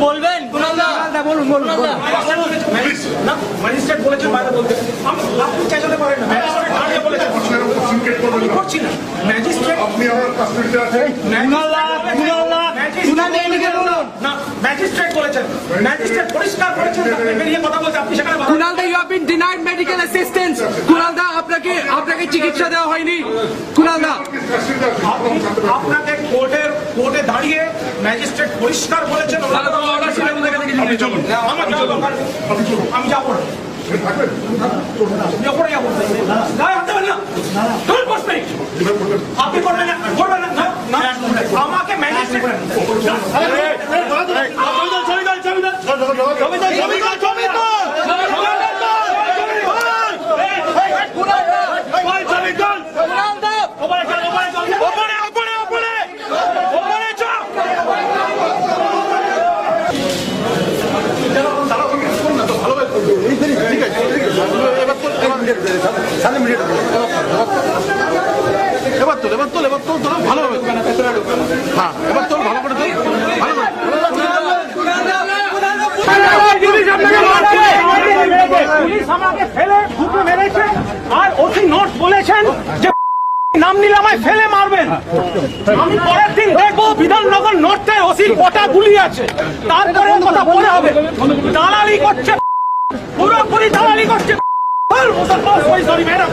বলবেন বলুন বলুন না ম্যাজিস্ট্রেট বলেছেন বাইরে বলতে আপনি চাইতে পারেন না ম্যাজিস্ট্রেট দাঁড়িয়ে বলেছেন আমি করছি না ম্যাজিস্ট্রেট আপনি আমার কাস্টডিতে আছেন না ম্যাজিস্ট্রেট বলেছেন ম্যাজিস্ট্রেট পরিষ্কার করেছেন বেরিয়ে কথা বলতে আপনি সেখানে কুনাল দা, you have been denied medical assistance. Kunal দা, আপনাকে চিকিৎসা দেওয়া হয়নি। কুনাল দা, আপনাকে কোর্টে দাঁড়িয়ে ম্যাজিস্ট্রেট পরিষ্কার বলেছেন আমি যাবো না আপনি করবেন না আমাকে ম্যাজিস্ট্রেট এবার তোল ভালো হবে। হ্যাঁ এবার তোল ভালো করে তোল ভালো করে। পুলিশ আমাকে ফেলে দুটো মেরেছে আর ওসি নোট বলেছেন যে নাম নিলে আমায় ফেলে মারবেন। আমি পরের দিন দেখবো বিধাননগর নোটে ওসির কটা গুলি আছে, তারপরে কথা বলে হবে। দালালি করছে, পুরোপুরি দালালি করছে। Sorry madam.